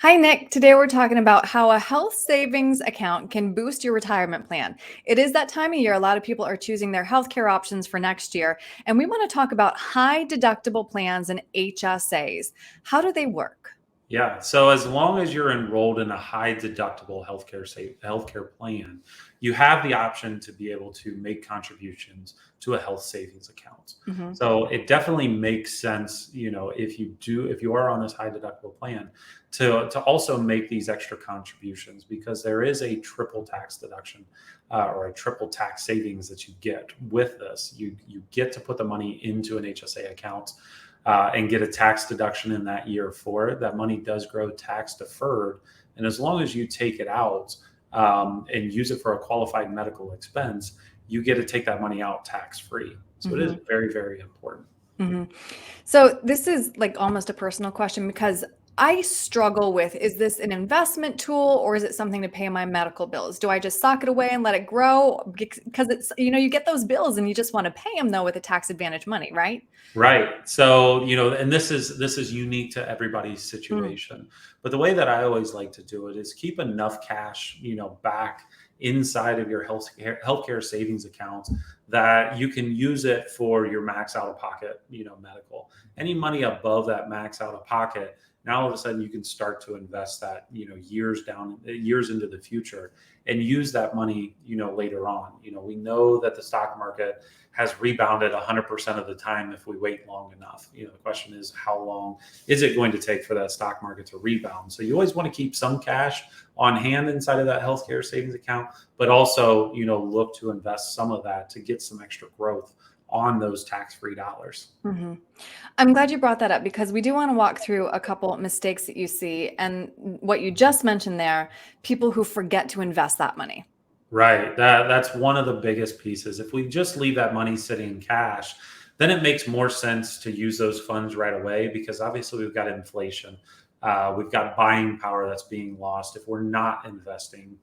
Hi, Nick. Today we're talking about how a health savings account can boost your retirement plan. It is that time of year. A lot of people are choosing their healthcare options for next year. And we want to talk about high deductible plans and HSAs. How do they work? Yeah. So as long as you're enrolled in a high deductible healthcare plan, you have the option to be able to make contributions to a health savings account. Hmm. So it definitely makes sense, if you are on this high deductible plan, to also make these extra contributions because there is a triple tax deduction or a triple tax savings that you get with this. You get to put the money into an HSA account and get a tax deduction in that year for it. That money does grow tax deferred. And as long as you take it out and use it for a qualified medical expense, you get to take that money out tax free. So it is Hmm. very, very important. Hmm. So this is like almost a personal question because I struggle with, is this an investment tool or is it something to pay my medical bills? Do I just sock it away and let it grow? Because it's, you get those bills and you just want to pay them though with the tax advantage money, right? Right. So, and this is unique to everybody's Mm. situation. But the way that I always like to do it is keep enough cash, back inside of your healthcare savings account that you can use it for your max out of pocket, medical. Any money above that max out of pocket, now all of a sudden you can start to invest that, years into the future and use that money, later on. We know that the stock market has rebounded 100% of the time if we wait long enough. The question is, how long is it going to take for that stock market to rebound? So you always want to keep some cash on hand inside of that healthcare savings account, but also, look to invest some of that to get some extra growth on those tax-free dollars. Hmm. I'm glad you brought that up because we do want to walk through a couple mistakes that you see. And what you just mentioned there, people who forget to invest that money. Right. That's one of the biggest pieces. If we just leave that money sitting in cash, then it makes more sense to use those funds right away because obviously we've got inflation. We've got buying power that's being lost if we're not investing,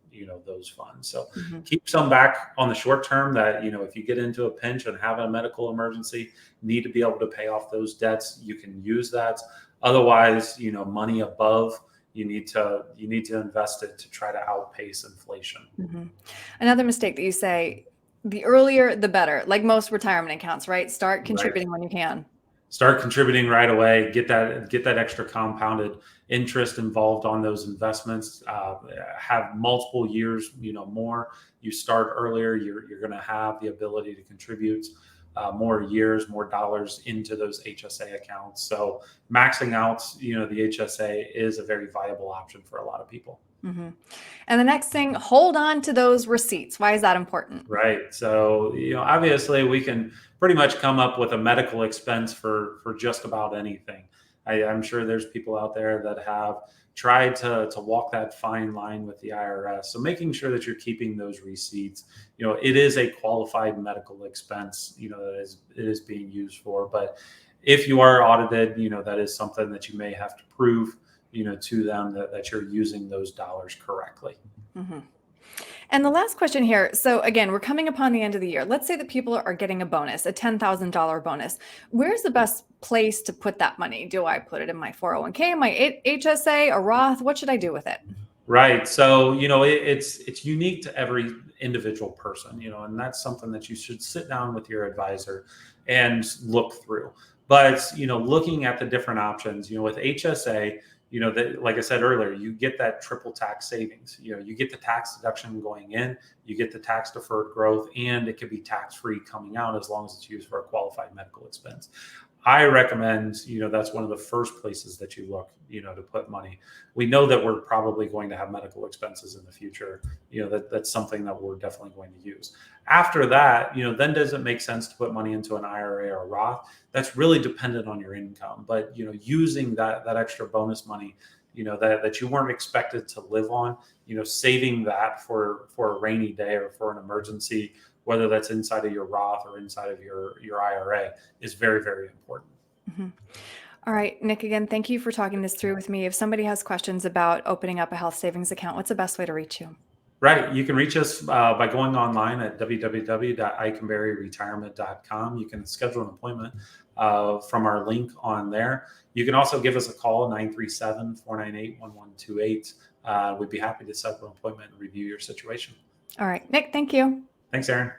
those funds. So Hmm. keep some back on the short term that, if you get into a pinch and have a medical emergency, need to be able to pay off those debts, you can use that. Otherwise, money above you need to invest it to try to outpace inflation. Hmm. Another mistake that you say, the earlier, the better, like most retirement accounts, right? Start Right. contributing when you can. Start contributing right away. Get that extra compounded interest involved on those investments. Have multiple years, more. You start earlier, you're going to have the ability to contribute more years, more dollars into those HSA accounts. So maxing out, the HSA is a very viable option for a lot of people. Hmm. And the next thing, hold on to those receipts. Why is that important? Right. So, obviously we can pretty much come up with a medical expense for just about anything. I'm sure there's people out there that have tried to walk that fine line with the IRS. So making sure that you're keeping those receipts, it is a qualified medical expense, that it is being used for. But if you are audited, that is something that you may have to prove, to them that you're using those dollars correctly. Hmm. And the last question here. So again, we're coming upon the end of the year. Let's say that people are getting a bonus, a $10,000 bonus. Where's the best place to put that money? Do I put it in my 401k, my HSA, a Roth? What should I do with it? Right. So, it's unique to every individual person, and that's something that you should sit down with your advisor and look through. But, looking at the different options, with HSA, that, like I said earlier, you get that triple tax savings. You get the tax deduction going in, you get the tax deferred growth, and it can be tax free coming out as long as it's used for a qualified medical expense. I recommend, that's one of the first places that you look, to put money. We know that we're probably going to have medical expenses in the future. That's something that we're definitely going to use. After that, then does it make sense to put money into an IRA or a Roth? That's really dependent on your income. But, using that extra bonus money, that you weren't expected to live on, saving that for a rainy day or for an emergency, whether that's inside of your Roth or inside of your IRA, is very, very important. Mhm. All right, Nick, again, thank you for talking this through with me. If somebody has questions about opening up a health savings account, what's the best way to reach you? Right. You can reach us by going online at www.icanberryretirement.com. You can schedule an appointment from our link on there. You can also give us a call, 937-498-1128. We'd be happy to set up an appointment and review your situation. All right, Nick, thank you. Thanks, Erin.